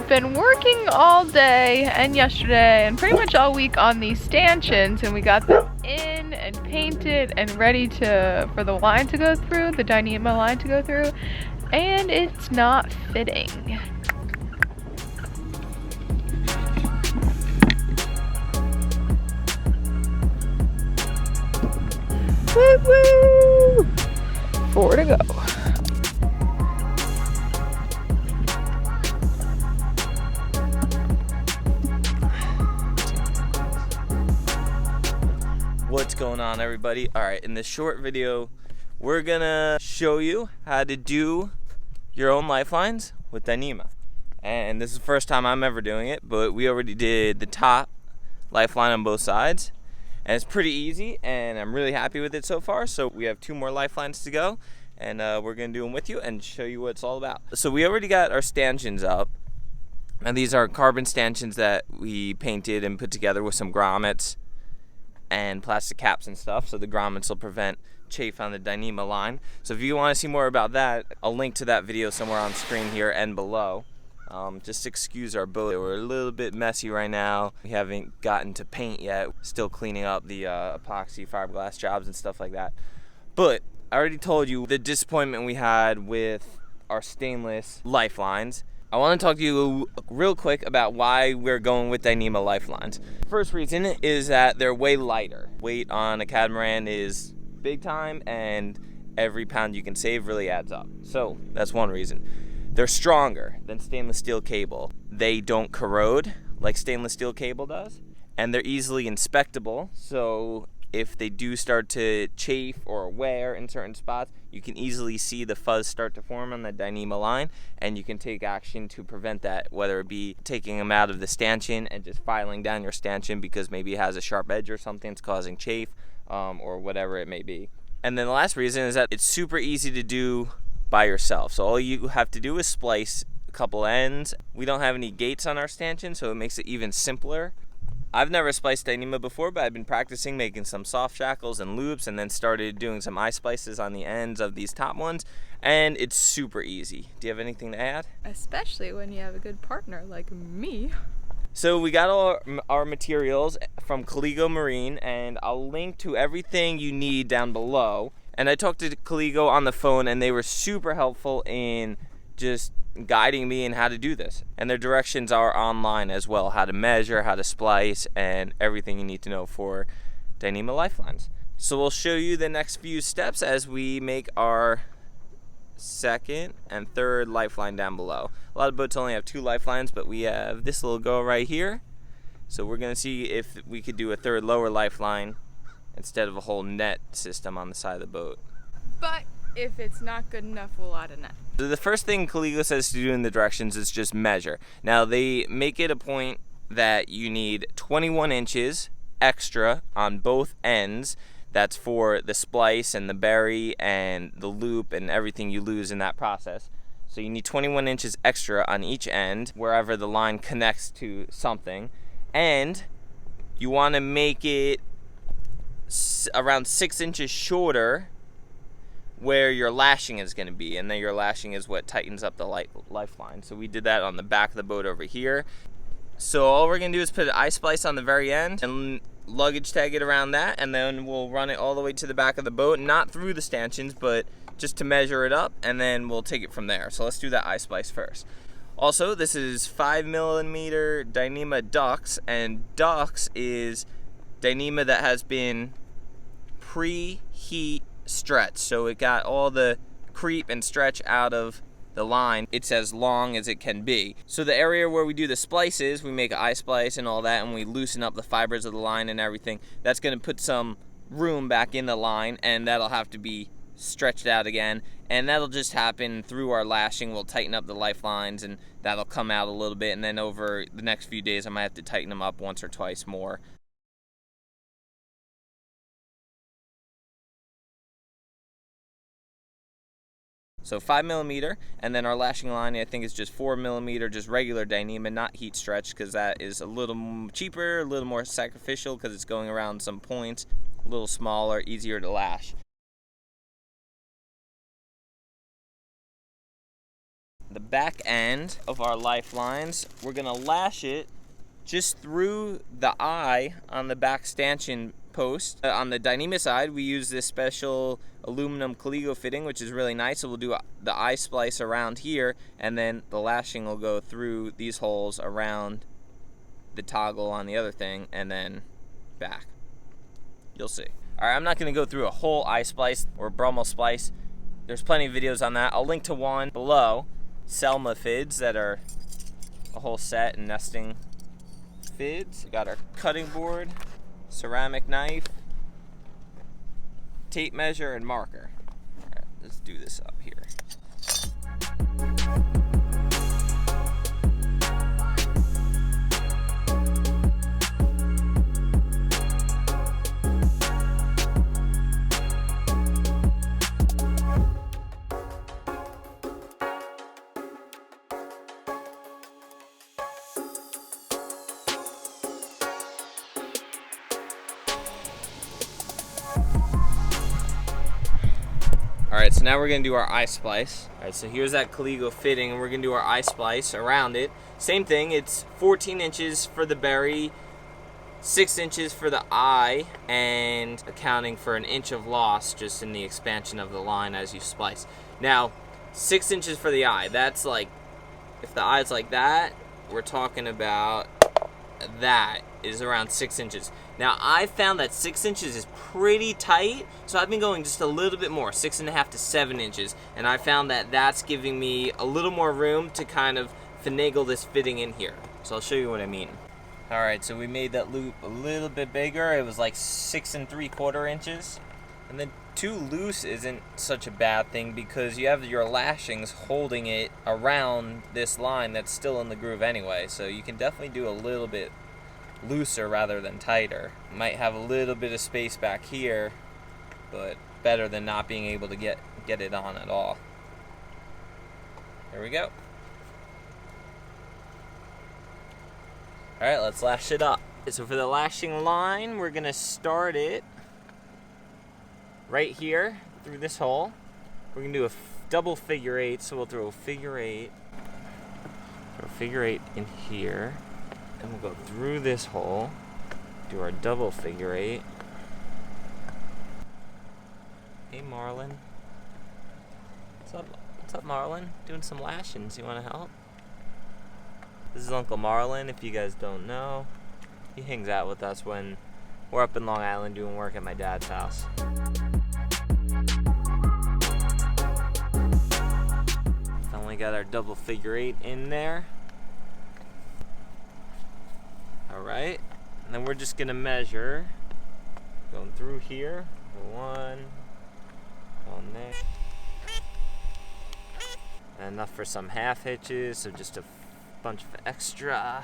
been working all day and yesterday and pretty much all week on these stanchions, and we got them in and painted and ready for the line to go through, the Dyneema line to go through, and it's not fitting. Woo woo! 4 to go. What's going on, everybody? Alright, in this short video we're gonna show you how to do your own lifelines with Dyneema. And this is the first time I'm ever doing it, but we already did the top lifeline on both sides, and it's pretty easy and I'm really happy with it so far. So we have 2 more lifelines to go, and we're gonna do them with you and show you what it's all about. So we already got our stanchions up, and these are carbon stanchions that we painted and put together with some grommets and plastic caps and stuff, so the grommets will prevent chafe on the Dyneema line. So if you want to see more about that, I'll link to that video somewhere on screen here and below. Just excuse our boat, we're a little bit messy right now. We haven't gotten to paint yet, still cleaning up the epoxy fiberglass jobs and stuff like that. But I already told you the disappointment we had with our stainless lifelines. I want to talk to you real quick about why we're going with Dyneema Lifelines. First reason is that they're way lighter. Weight on a catamaran is big time, and every pound you can save really adds up. So that's one reason. They're stronger than stainless steel cable. They don't corrode like stainless steel cable does, and they're easily inspectable. So if they do start to chafe or wear in certain spots, you can easily see the fuzz start to form on the Dyneema line, and you can take action to prevent that, whether it be taking them out of the stanchion and just filing down your stanchion because maybe it has a sharp edge or something that's causing chafe, or whatever it may be. And then the last reason is that it's super easy to do by yourself. So all you have to do is splice a couple ends. We don't have any gates on our stanchion, so it makes it even simpler. I've never spliced Dyneema before, but I've been practicing making some soft shackles and loops, and then started doing some eye splices on the ends of these top ones, and it's super easy. Do you have anything to add? Especially when you have a good partner like me. So we got all our materials from Caligo Marine, and I'll link to everything you need down below. And I talked to Caligo on the phone, and they were super helpful in just guiding me in how to do this, and their directions are online as well, how to measure, how to splice, and everything you need to know for Dyneema Lifelines. So we'll show you the next few steps as we make our second and third lifeline down below. A lot of boats only have 2 lifelines, but we have this little girl right here, so we're going to see if we could do a third lower lifeline instead of a whole net system on the side of the boat. But if it's not good enough, we'll add a net. So the first thing Caligo says to do in the directions is just measure. Now they make it a point that you need 21 inches extra on both ends. That's for the splice and the bury and the loop and everything you lose in that process. So you need 21 inches extra on each end wherever the line connects to something. And you want to make it around 6 inches shorter where your lashing is going to be, and then your lashing is what tightens up the lifeline. So we did that on the back of the boat over here. So all we're going to do is put an eye splice on the very end and luggage tag it around that, and then we'll run it all the way to the back of the boat, not through the stanchions, but just to measure it up, and then we'll take it from there. So let's do that eye splice first. Also, this is 5mm Dyneema ducks, and ducks is Dyneema that has been pre-heat stretch, so it got all the creep and stretch out of the line. It's as long as it can be. So the area where we do the splices, we make an eye splice and all that, and we loosen up the fibers of the line and everything. That's going to put some room back in the line, and that'll have to be stretched out again, and that'll just happen through our lashing. We'll tighten up the lifelines, and that'll come out a little bit, and then over the next few days I might have to tighten them up once or twice more. So 5mm, and then our lashing line I think is just 4mm, just regular Dyneema, not heat stretch, because that is a little cheaper, a little more sacrificial because it's going around some points, a little smaller, easier to lash. the back end of our lifelines, we're gonna lash it just through the eye on the back stanchion post. On the Dyneema side, we use this special aluminum Caligo fitting, which is really nice. So we'll do the eye splice around here, and then the lashing will go through these holes around the toggle on the other thing, and then back. You'll see. All right, I'm not gonna go through a whole eye splice or Brummel splice. There's plenty of videos on that. I'll link to one below. Selma fids that are a whole set and nesting fids. We got our cutting board, ceramic knife, tape measure, and marker. All right, let's do this up here. Alright, so now we're going to do our eye splice. Alright, so here's that Caligo fitting, and we're going to do our eye splice around it. Same thing, it's 14 inches for the berry, 6 inches for the eye, and accounting for an inch of loss just in the expansion of the line as you splice. Now, 6 inches for the eye, that's like, if the eye's like that, we're talking about that is around 6 inches. Now I found that 6 inches is pretty tight, so I've been going just a little bit more, 6.5 to 7 inches, and I found that that's giving me a little more room to kind of finagle this fitting in here. So I'll show you what I mean. Alright, so we made that loop a little bit bigger. It was like 6 3/4 inches. And then too loose isn't such a bad thing because you have your lashings holding it around this line that's still in the groove anyway. So you can definitely do a little bit looser rather than tighter. Might have a little bit of space back here, but better than not being able to get it on at all. There we go. Alright, let's lash it up. So for the lashing line, we're gonna start it right here through this hole. We're gonna do a double figure eight, so we'll throw a figure eight, in here, and we'll go through this hole, do our double figure eight. Hey Marlon. What's up Marlon? Doing some lashings, you wanna help? This is Uncle Marlon, if you guys don't know. He hangs out with us when we're up in Long Island doing work at my dad's house. Finally got our double figure eight in there. Alright, and then we're just gonna measure, going through here, one there, and enough for some half hitches, so just a bunch of extra.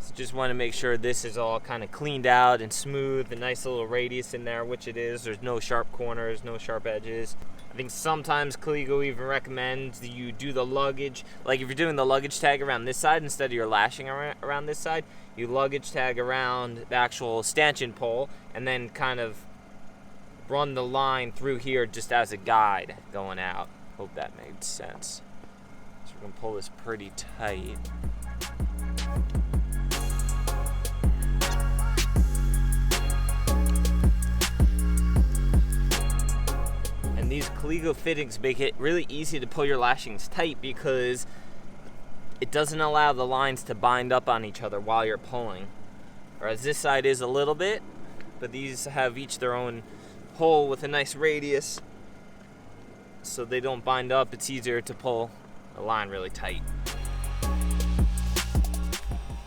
So just want to make sure this is all kind of cleaned out and smooth, a nice little radius in there, which it is. There's no sharp corners, no sharp edges. I think sometimes Caligo even recommends that you do the luggage, like if you're doing the luggage tag around this side instead of your lashing around this side, you luggage tag around the actual stanchion pole and then kind of run the line through here just as a guide going out. Hope that made sense. So we're gonna pull this pretty tight. And these Caligo fittings make it really easy to pull your lashings tight because it doesn't allow the lines to bind up on each other while you're pulling. Whereas this side is a little bit, but these have each their own hole with a nice radius, so they don't bind up. It's easier to pull the line really tight.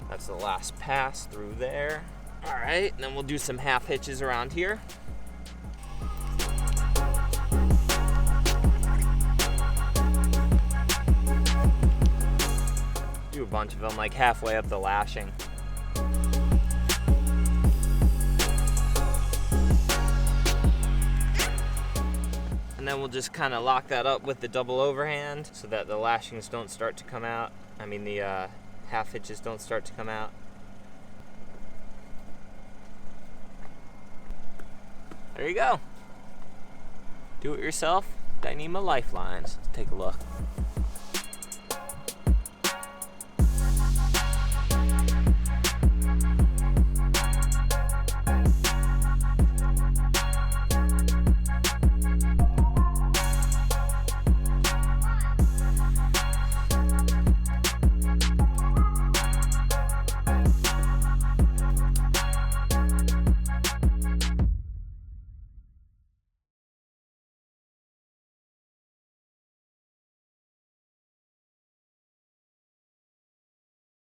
That's the last pass through there. All right, and then we'll do some half hitches around here. Do a bunch of them like halfway up the lashing. And then we'll just kind of lock that up with the double overhand so that the lashings don't start to come out. I mean the half hitches don't start to come out. There you go. Do it yourself. Dyneema Lifelines. Let's take a look.